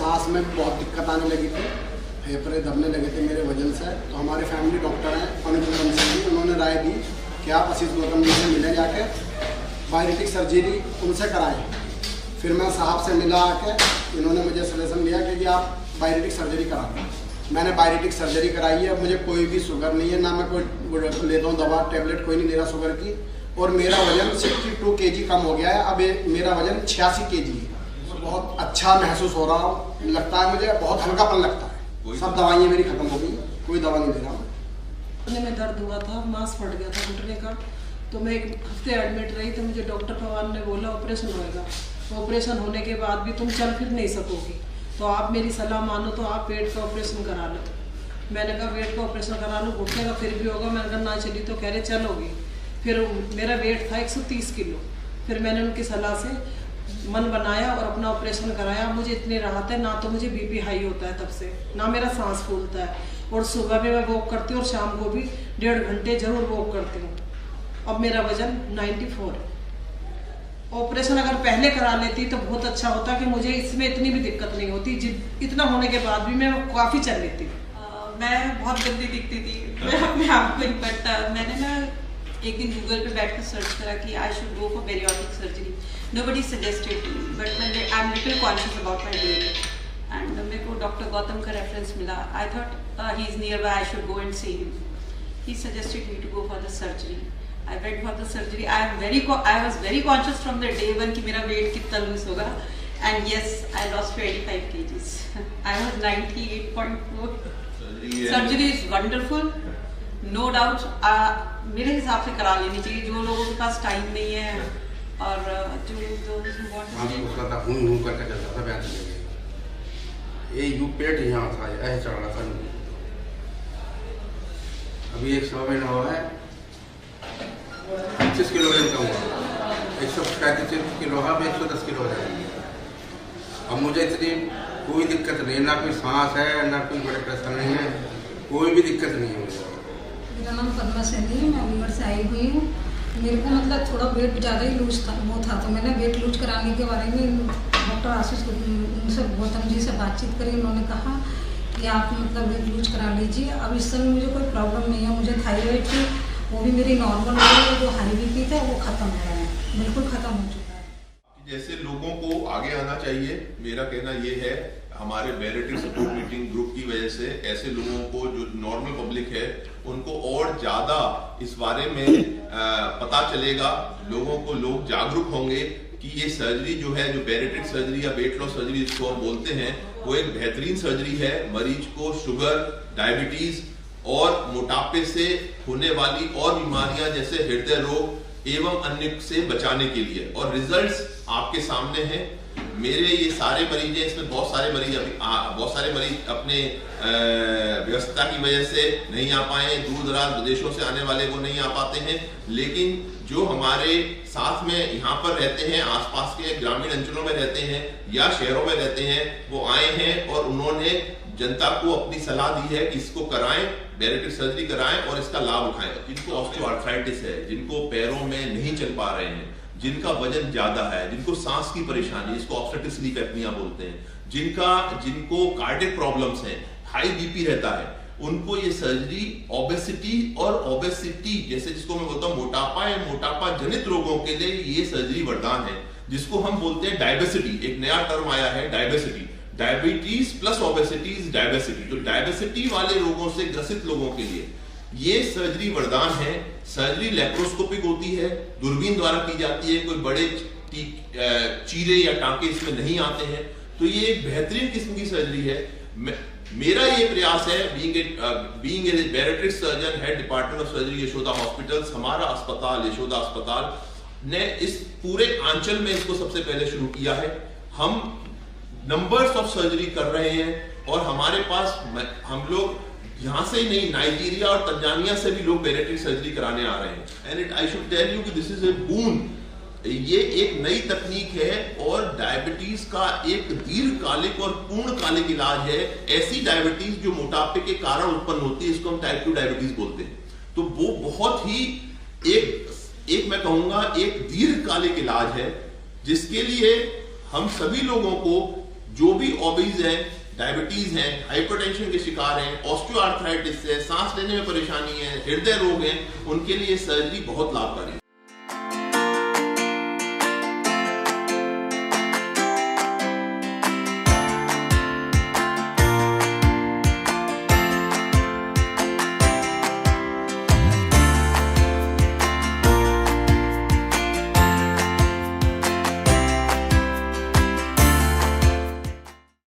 सांस में बहुत दिक्कत आने लगी थी, फेफड़े दबने लगे थे मेरे वजन से। तो हमारे फैमिली डॉक्टर हैं अनुपम जी, उन्होंने राय दी कि आप आशीष गौतम जी से मिले जाके बायोरेटिक सर्जरी उनसे कराएं। फिर मैं साहब से मिला आके, इन्होंने मुझे सजेशन दिया कि आप बायोरेटिक सर्जरी करा दें। मैंने बायोरेटिक सर्जरी कराई है। अब मुझे कोई भी शुगर नहीं है, ना मैं कोई लेता हूँ दवा टैबलेट, कोई नहीं ले रहा शुगर की। और मेरा वजन 62 kg कम हो गया है। अब मेरा वजन 86 kg है। बहुत अच्छा महसूस हो रहा हूँ, लगता है मुझे बहुत हल्कापन लगता है। सब दवाइयाँ मेरी खत्म हो गई, कोई दवा नहीं ले रहा हूँ। घुटने में दर्द हुआ था, मांस फट गया था घुटने का। तो मैं 1 हफ्ते एडमिट रही। तो मुझे डॉक्टर पवार ने बोला ऑपरेशन होएगा। ऑपरेशन होने के बाद भी तुम चल फिर नहीं सकोगी, तो आप मेरी सलाह मानो तो आप पेट का ऑपरेशन करा लो। मैंने कहा वेट का ऑपरेशन करा लो, घुटने का फिर भी होगा। मैंने कहा ना चली तो कह रहे चलोगी। फिर मेरा वेट था 130 किलो। फिर मैंने उनकी सलाह से मन बनाया और अपना ऑपरेशन कराया। मुझे इतनी राहत है, ना तो मुझे बीपी हाई होता है तब से, ना मेरा सांस फूलता है। और सुबह भी मैं वॉक करती हूँ और शाम को भी 1.5 घंटे जरूर वॉक करती हूँ। अब मेरा वजन 94 है। ऑपरेशन अगर पहले करा लेती तो बहुत अच्छा होता कि मुझे इसमें इतनी भी दिक्कत नहीं होती। इतना होने के बाद भी मैं काफ़ी चल लेती हूँ। मैं बहुत गंदी दिखती थी, मैं अपने आप को नहीं पढ़ता। मैंने ना एक दिन गूगल पे बैठ कर सर्च करा कि I should go for bariatric surgery. Nobody suggested me, but I am little conscious about my weight. And मेरे को डॉक्टर गौतम का रेफरेंस मिला। I thought he is nearby, I should go and see him. He suggested me to go for the surgery. I went for the surgery. I was very conscious from the day one कि मेरा weight कितना lose होगा, and yes, I lost 25 kgs. I was 98.4. Surgery is wonderful, no doubt. मेरे हिसाब से करा लेनी चाहिए जो लोगों के पास टाइम नहीं है और जो उसका था हूँ करके चलता था बैठ ये यू पेट यहाँ था, ऐसे चढ़ रहा था। अभी 1 महीना हुआ है, 25 किलो वजन कम हुआ। 135 किलो है, 110 किलो हो जाएगा। अब मुझे इतनी कोई दिक्कत नहीं है, ना कोई सांस है, ना कोई ब्लड प्रेशर नहीं है, कोई भी दिक्कत नहीं है मुझे। मेरा नाम पद्मा सैनी है, मैं अलीगढ़ से आई हुई हूँ। मेरे को मतलब थोड़ा वेट ज़्यादा ही लूज था, तो मैंने वेट लूज कराने के बारे में डॉक्टर आशीष उनसे गौतम जी से बातचीत करी। उन्होंने कहा कि आप मतलब वेट लूज करा लीजिए। अब इस समय मुझे कोई प्रॉब्लम नहीं है। मुझे थायराइड थी, वो भी मेरी नॉर्मल हो गई। जो हाई बीपी था वो खत्म हो रहा है, बिल्कुल खत्म हो चुका है। जैसे लोगों को आगे आना चाहिए, मेरा कहना ये है। हमारे बेरियोटिक सपोर्ट मीटिंग ग्रुप की वजह से ऐसे लोगों को जो नॉर्मल पब्लिक है उनको और ज्यादा इस बारे में पता चलेगा। लोग जागरूक होंगे कि ये सर्जरी जो है, जो बेरियोटिक सर्जरी या वेट लॉस सर्जरी जिसको हम बोलते हैं, वो एक बेहतरीन सर्जरी है मरीज को शुगर, डायबिटीज और मोटापे से होने वाली और बीमारियां जैसे हृदय रोग एवं अन्य से बचाने के लिए। और रिजल्ट्स आपके सामने हैं। मेरे ये सारे मरीज हैं, इसमें बहुत सारे मरीज अपने व्यस्तता की वजह से नहीं आ पाए, दूर दराज विदेशों से आने वाले वो नहीं आ पाते हैं। लेकिन जो हमारे साथ में यहाँ पर रहते हैं, आसपास के ग्रामीण अंचलों में रहते हैं या शहरों में रहते हैं, वो आए हैं और उन्होंने जनता को अपनी सलाह दी है कि इसको कराएं, बेरियोटिक सर्जरी कराएं और इसका लाभ उठाएं। जिनको ऑस्टियोआर्थराइटिस है, जिनको पैरों में नहीं चल पा रहे हैं, जिनका वजन ज्यादा है, जिनको सांस की परेशानी, इसको ऑब्स्ट्रक्टिव स्लीप एपनिया बोलते हैं, जिनको कार्डियक प्रॉब्लम्स हैं, हाई बीपी रहता है, उनको ये सर्जरी ओबेसिटी जैसे जिसको मैं बोलता हूँ मोटापा या मोटापा जनित रोगों के लिए ये सर्जरी वरदान है, जिसको हम बोलते हैं डायबिसिटी। एक नया टर्म आया है diabesity, diabetes plus obesity is diabesity. तो डायबिसिटी वाले रोगों से ग्रसित लोगों के लिए ये सर्जरी वरदान है। सर्जरी लेप्रोस्कोपिक होती है, दूरबीन द्वारा की जाती है, कोई बड़े चीरे या टांके इसमें नहीं आते हैं। तो ये एक बेहतरीन किस्म की सर्जरी है। मेरा ये प्रयास है, being a bariatric surgeon, head department of surgery Yashoda hospitals, हमारा अस्पताल यशोदा अस्पताल ने इस पूरे आंचल में इसको सबसे पहले शुरू किया है। हम नंबर्स ऑफ सर्जरी कर रहे हैं और हमारे पास हम लोग यहाँ से ही नहीं, नाइजीरिया और तंजानिया से भी लोग बेरियोटिक सर्जरी कराने आ रहे हैं। And I should tell you कि दिस इज ए बून। ये एक नई तकनीक है और डायबिटीज का एक दीर्घकालिक और पूर्णकालिक इलाज है। ऐसी डायबिटीज जो मोटापे के कारण उत्पन्न होती है, इसको हम टाइप 2 डायबिटीज बोलते हैं। तो वो बहुत ही एक मैं कहूंगा एक दीर्घकालिक इलाज है, जिसके लिए हम सभी लोगों को जो भी ओबीज है, डायबिटीज है, हाइपरटेंशन के शिकार हैं, ऑस्टियोआर्थराइटिस है, सांस लेने में परेशानी है, हृदय रोग है, उनके लिए सर्जरी बहुत लाभकारी है।